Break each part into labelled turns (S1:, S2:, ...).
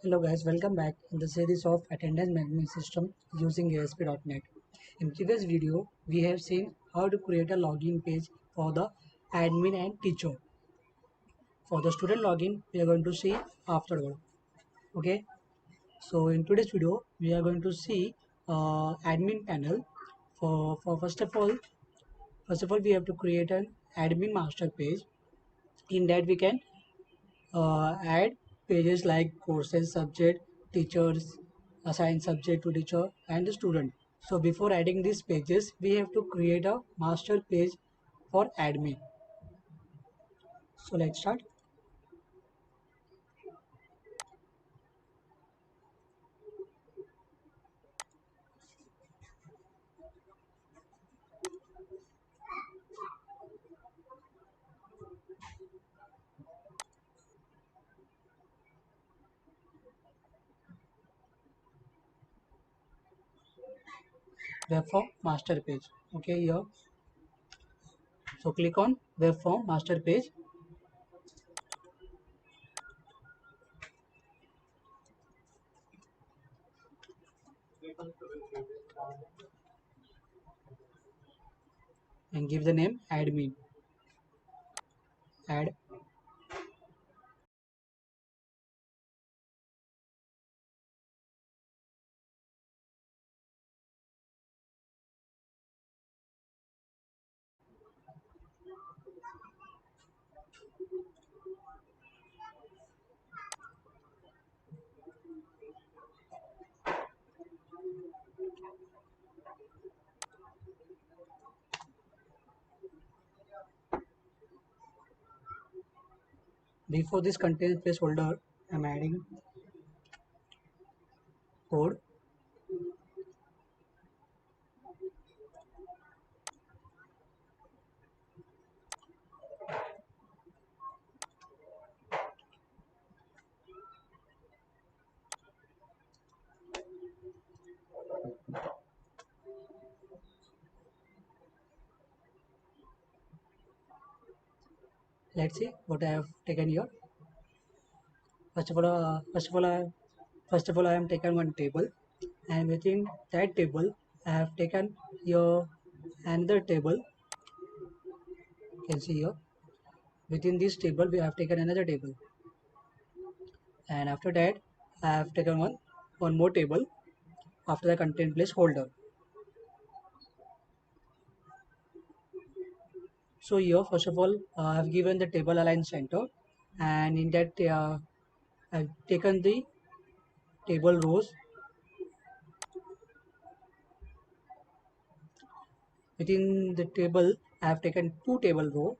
S1: Hello guys, welcome back in the series of attendance management system using ASP.NET. In previous video, we have seen how to create a login page for the admin and teacher. For the student login, we are going to see afterward. Okay, so in today's video, we are going to see admin panel. For first of all, we have to create an admin master page. In that, we can add pages like courses, subject, teachers, assign subject to teacher and the student. So before adding these pages, we have to create a master page for admin. So let's start. Web form master page. Okay, here. So click on web form master page and give the name admin. Add. Before this contains placeholder, I'm adding code. Let's see what I have taken here. First of all, I am taken one table, and within that table, I have taken here another table. You can see here. Within this table, we have taken another table, and after that, I have taken one more table after the content placeholder. So here, first of all, I have given the table align center, and in that, I've taken the table rows. Within the table, I have taken two table row.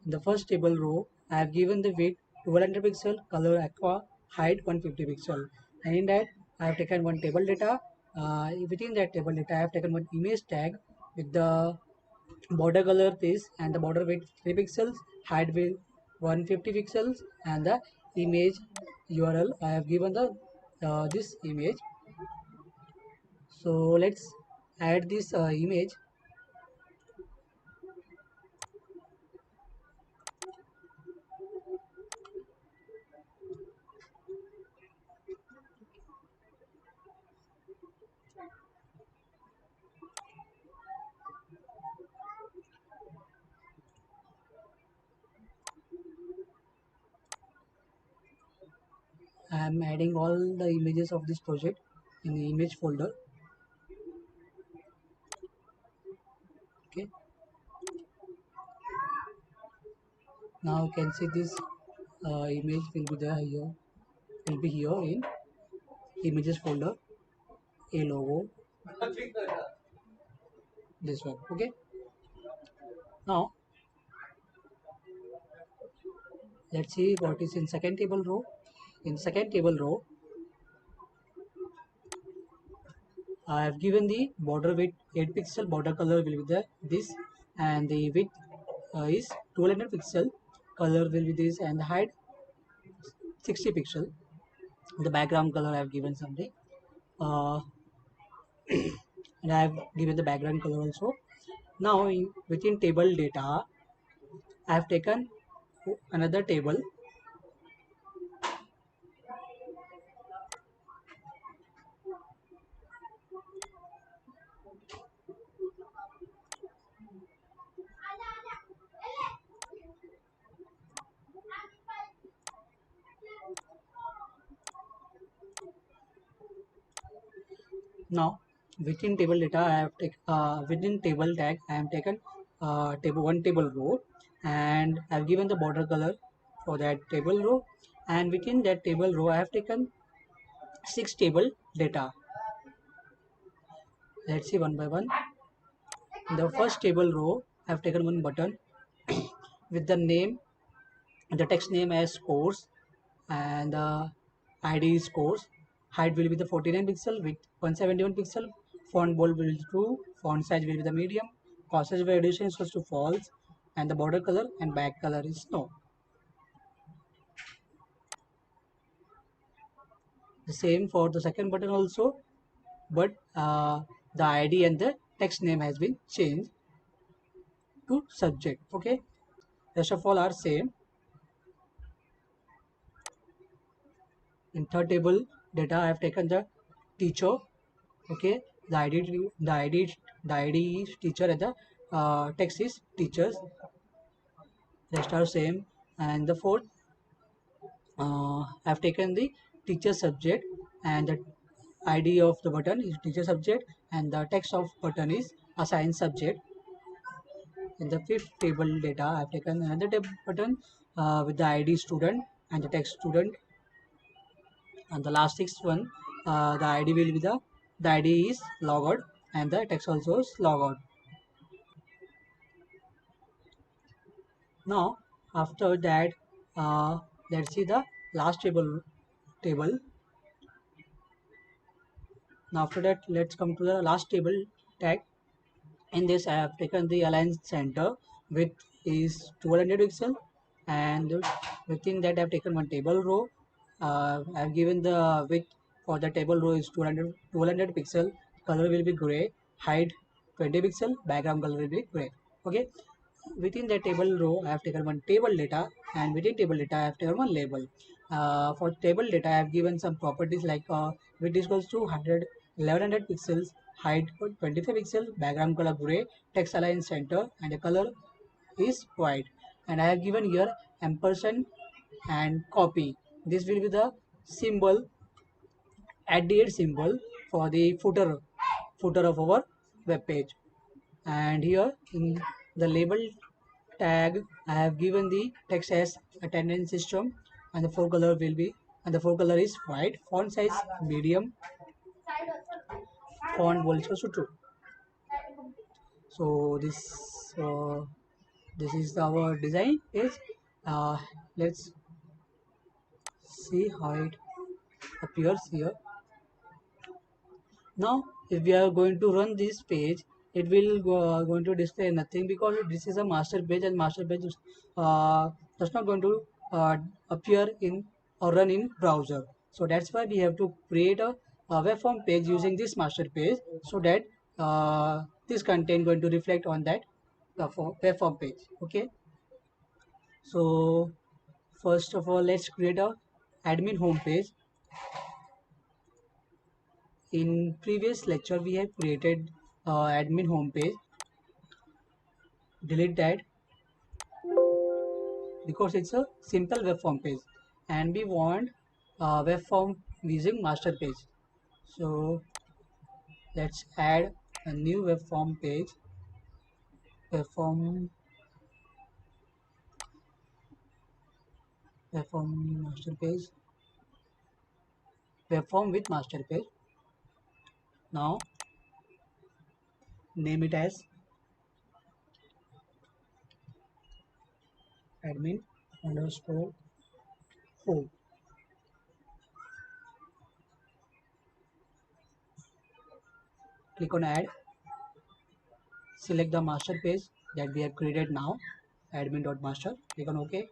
S1: In the first table row, I have given the width 1200 pixel, color aqua, height 150 pixel. And in that, I have taken one table data. Within that table data, I have taken one image tag with the border color this and the border width 3 pixels, height width 150 pixels, and the image URL. I have given the this image. So let's add this image. I am adding all the images of this project in the image folder. Okay, now you can see this image will be there here, will be here in images folder, a logo, this one. Okay, now let's see what is in second table row. In second table row, I have given the border width 8 pixel, border color will be there this, and the width is 1200 pixel, color will be this, and the height 60 pixel. The background color I have given something, uh, and I have given the background color also. Now within table data, I have taken another table Now within table data I have within table tag I have taken table row, and I have given the border color for that table row, and within that table row I have taken 6 table data. Let's see one by one. In the first table row I have taken one button with the name, the text name as scores, and the ID is scores. Height will be the 49 pixel with 171 pixel. Font bold will be true. Font size will be the medium. Process validation is equals to false, and the border color and back color is no. The same for the second button also, but the ID and the text name has been changed to subject. Okay, rest of all are same. In third table data I have taken the teacher. Okay, the id is teacher, and the text is teachers. Rest are same. And the fourth, I have taken the teacher subject, and the id of the button is teacher subject, and the text of button is assigned subject. In the fifth table data I have taken another button with the id student and the text student. And the last sixth one, the id will be the id is logout, and the text also is logout. Now after that, let's see the last table. Now after that, let's come to the last table tag. In this I have taken the align center width is 1200 pixel, and within that I have taken one table row. I have given the width for the table row is 1200 pixel. Color will be gray. Height 20 pixel. Background color will be gray. Okay, within the table row I have taken one table data, and within table data I have taken one label. For table data I have given some properties like width is equals to 1100 pixels, height 25 pixels, background color gray, text align center, and the color is white. And I have given here ampersand and copy. This will be the symbol, @ symbol for the footer of our web page. And here in the label tag I have given the text as attendance system, and the fore color is white. Font size medium. Font also true. So this is our design page. uh, let's see how it appears here. Now if we are going to run this page, it will going to display nothing, because this is a master page, and master page does not going to appear in or run in browser. So that's why we have to create a web form page using this master page, so that this content going to reflect on that web form page. Okay, so first of all let's create a admin home page. In previous lecture we have created admin home page. Delete that, because it's a simple web form page, and we want web form using master page. So let's add a new web form page. web form Web form master page. Web form with master page. Now name it as admin underscore home. Click on add. Select the master page that we have created now, admin.master. Click on OK.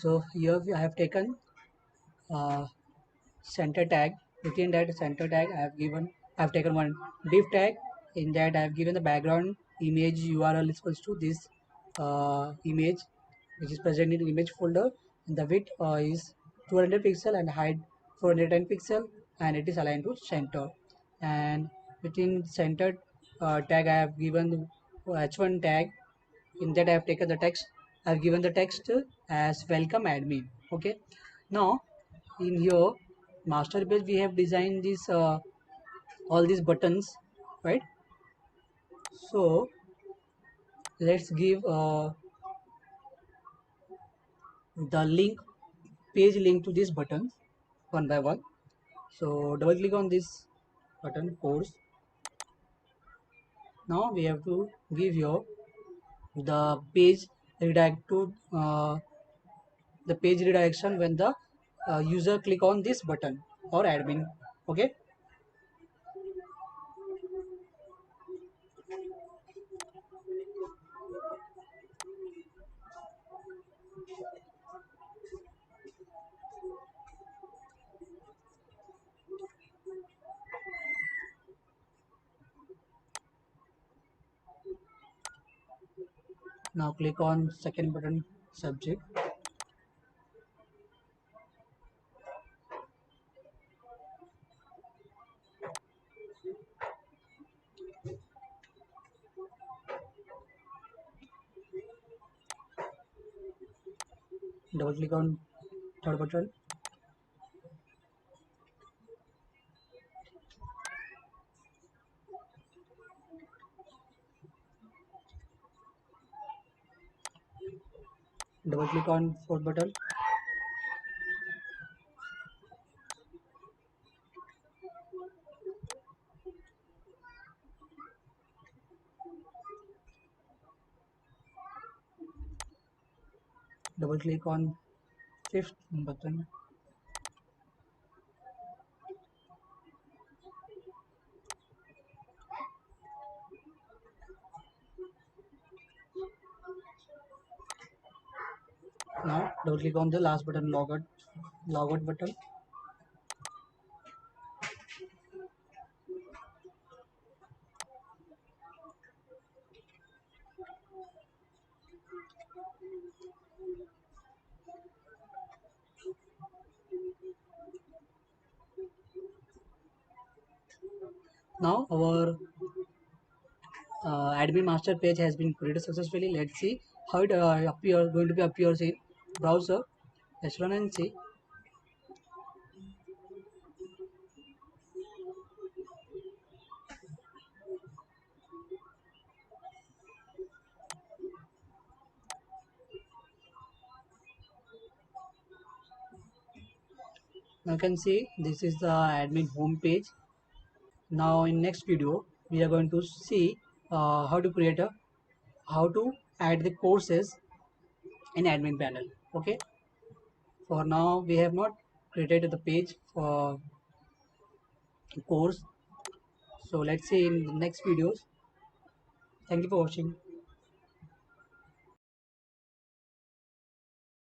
S1: So here I have taken uh, center tag. Within that center tag I have taken one div tag. In that I have given the background image URL is equals to this image which is present in image folder, and the width is 200 pixel and height 410 pixel, and it is aligned to center. And within center tag I have given the h1 tag. In that I have taken the text. I have given the text as welcome admin. Okay. Now in your master page we have designed this all these buttons, right? So let's give the link page link to this button one by one. So double click on this button course. Now we have to give your the page redirect to the page redirection when the user click on this button or admin. Okay. Now click on second button subject. Double click on third button. Double click on fourth button. Double click on fifth button. Now double click on the last button, logout button. Now our admin master page has been created successfully. Let's see how it going to be appears in browser. Let's run and see. Now you can see this is the admin home page. Now in next video we are going to see how to create a how to add the courses in admin panel. Okay. For now we have not created the page for course. So let's see in the next videos. Thank you for watching.